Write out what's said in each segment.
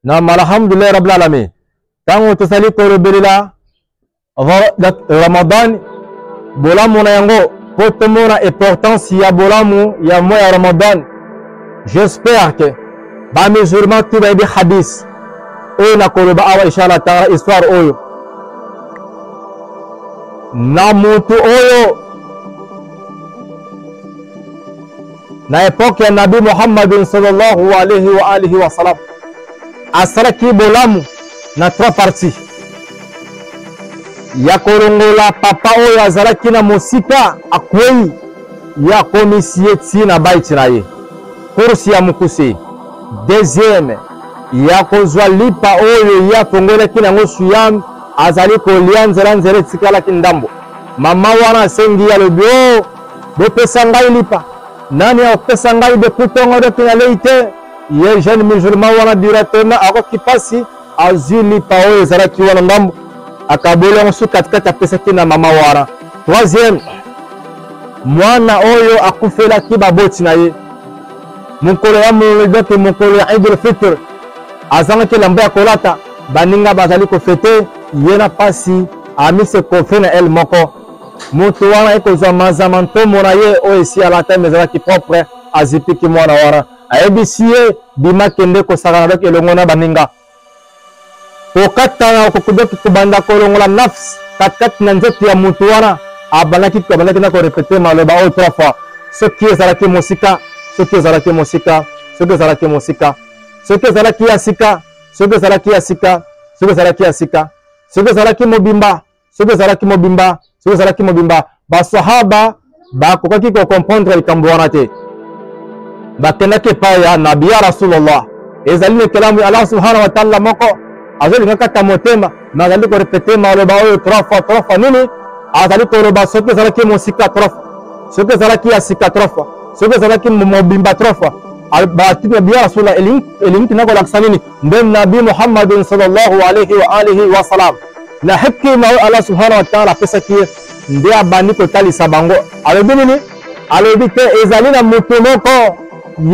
na alhamdulillah rabbil alamin tango tosali ko belila Ramadan bolamu na yango pour la importance ya bolamu ya mois ya Ramadan. J'espère que ba musulman tout ba bi hadith oyo na koloba awa inshallah taala histoire oyo na mutu oyo na époque ya Nabi Muhammad sallallahu alayhi wa alihi wa sallam asaraki bolamu na trois parties ya korongola papa oyo azalaki na mosika akwei ya komisie tina baiti na ye kursi ya mukuse. Deuxième ya kozwa lipa oyo ya kongolaki nango suyam azali kolia nzela tikalaki ndambo mama wana sengi ya lobio bopesa ngai lipa nani akopesa ngai de kutongo de penalite ye jeune musulman wana directement akoki pasi azwi lipa oyo ezalaki wana ndambo akabola nsu katikati apesaki na mama wana. Troisième mwana oyo akufelaki baboti na ye mokolo ya molobaki mokolo ya Eid al-Fitr azangaki lambo ya kolata baninga bazali kofete ye na pasi amise kofe na el moko moto wana ekozwa mazama ntombo na ye oyo esi alata ezalaki propre azipiki mwana wana ayebisi ye bima kende kosakana doki elongo na baninga kokatana kokudoki kobanda kolongola nafsi katikati na nzoto ya moto wana abandaki na korepete maloba oyo trois fois soki ezalaki mosika soki ezalaki mosika soki ezalaki mosika soki ezalaki ya sika soki ezalaki ya sika soki ezalaki ya sika soki ezalaki mobimba soki ezalaki mobimba soki ezalaki mobimba basahaba bakokaki kokomprendre likambo wana te bakendaki epai ya nabi ya rasulullah ezali na kelamu Allah subhanahu wa ta'ala moko azolinga kata motema na azali korepete maloba oyo trois fois nini azali koloba soki ezalaki mosika trois fois soki ezalaki ya sika trois fois soki ezalaki mobimba trois fois batini biya rasulullah elingi na kolakisa nini nde nabi Muhammad sallallahu alayhi wa alihi wa sallam na hikima Allah subhanahu wa ta'ala apesaki nde abandi kotalisa bango alobi nini alobi te ezali na moto moko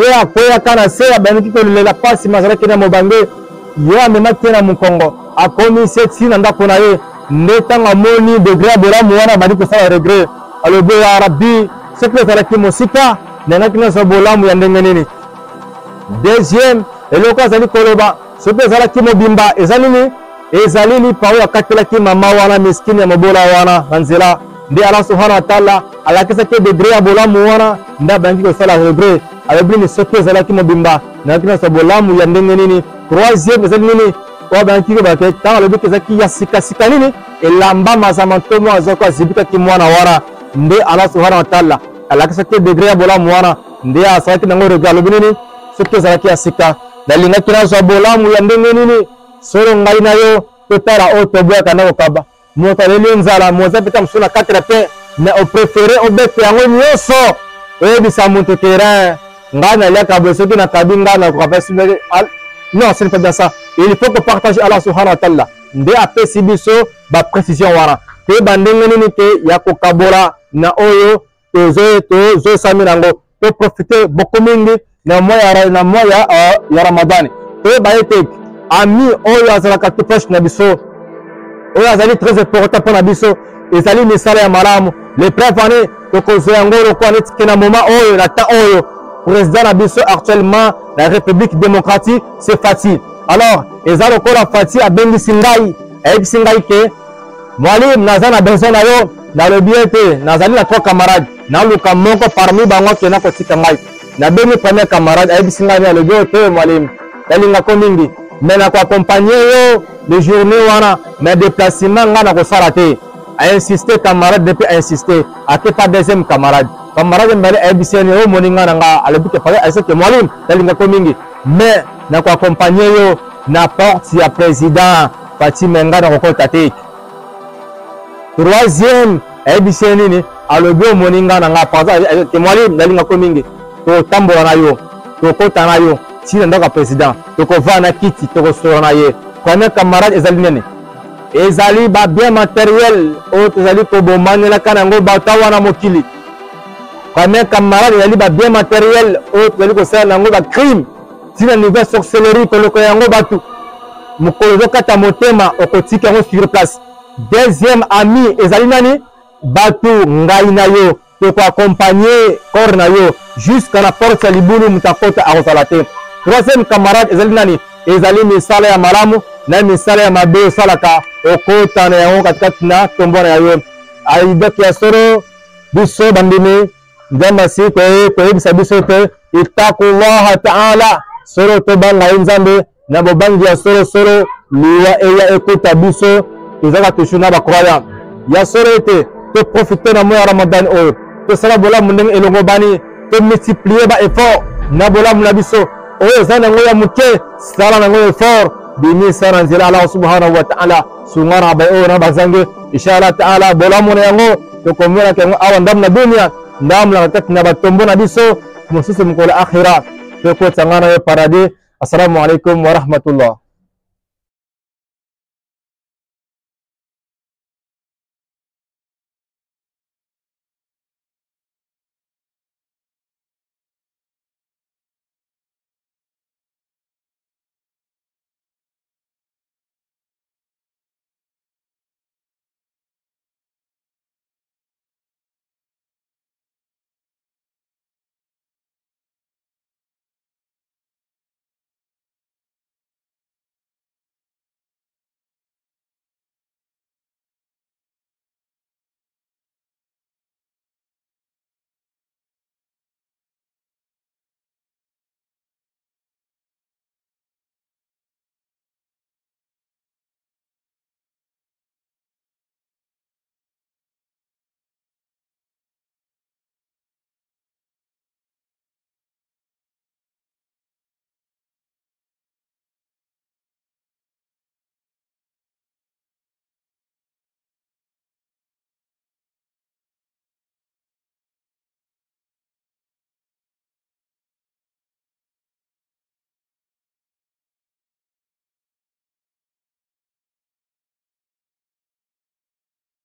ye akweyaka na se abandiki kolela pasi mazalaki na mobange ye amemaki na mokongo akomi se tina ndako na ye nde ntango amoni degré ya bolamu wana abandi kosala regret alobi ya rabbi soki ezalaki mosika nangaki nyonso bolamu ya ndenge nini. Deuxième eloko azali koloba soki ezalaki mobimba eza nini ezali lipa oyo akatelaki mama wana miskini ya mobola wana na nzela nde Allah subhanahu wa ta'ala alakisaki degré ya bolamu wana nde abandiki kosala regret alobi ni soki ezalaki mobimba nangaki nyonso bolamu ya ndenge nini. Troisième ezali nini oyo abandiki kobake ntango alobiki ezalaki ya sikasika nini elamba mazama ntomo azoko azibikaki mwana wana nde Allah subhanahu wa ta'ala alakisaki degré ya bolamu wana nde asalaki nango regret alobi nini soki ezalaki ya sika nalingaki nazwa bolamu ya ndenge nini solo ngai na yo totala oyo toboyaka na kokaba moto aleli nzala moza peta mosusu na 4 pe mais opréféré obete yango nyonso oyebisa moto terrain ngai naliaka boye soki nakabi ngai nakokaba non ce n'est pas bien ça. Il faut que partager Allah subhanahu wa ta'ala nde apesi biso baprécision wana toyeba ndenge nini te ya kokabola na oyo tozosami nango toprofite boko mingi na mois ya Ramadan toyeba ete ami oyo azalaka tout proche na biso oyo azali très important mpona biso ezali misala ya malamu le preuve ane tokozwa yango lokola neti ke na moment oyo na temps oyo président na biso actuellement la République démocratique c'est Fati. Alors eza lokola Fati abengisi ngai ayebisi ngai ke mwalim naza na besoin na yo nalobi ete nazali na trois camarades naluka moko parmi bango akenda kotika ngai nabengi premier camarade ayebisi ngai ni alobi oyo te mwalim nalingako mingi mais nakoaccompagne yo le journée wana mais déplacement ngai nakosala te ainsiste camarade depuis ainsiste ake pas deuxième camarade mbali ayebisi ene oyo moni ngai na nga alobi ke pare ayese ke mwalim nalingako mingi mais nakoaccompagne yo na porte ya président Fati menga nakokota te. Troisième ayebisi nini alobi oyo moni ngai na nga parce que mwalim nalingako mingi totambola na yo tokota na yo tina ndako ya président tokovaa na kiti tokosola na ye. Premier camarade ezali nene ezali ba bien matériel oyo tozali kobomanelaka nango bato wana mokili. Premier camarade ezali ba bien matériel oyo tozali kosala nango ba crime tina niveau sorcellerie koloko yango bato mukolo kata motema okotika ngo sur place. Deuxième ami ezali nani batu ngai na yo to ko accompagner corps na yo jusqu'à la porte ya libulu mutakota akozala te. Troisième camarade ezali nani ezali misala ya malamu na misala ya mabe salaka okota na yango katikati na tombo na yo. Aidaki ya soro biso bandimi ndamba si koyebisa biso te itakullaha ta'ala soro to banga nzambe na bobangi ya soro luwa eya ekota biso tozaka tushuna ba croyant ya soro ete to profiter na moya Ramadan oyo to sala bola mundeng elongo bani to multiplier ba effort na bola muna biso oyo zana ngoya muke sala na ngoya effort bini sana nzila Allah subhanahu wa ta'ala sungara ba o na bazange inshallah ta'ala bola muna yango to komera ke awan ndam na dunia ndam la tat na batombo na biso mususu mkola akhirah to ko tsangana ya paradis. Assalamu alaikum wa rahmatullah.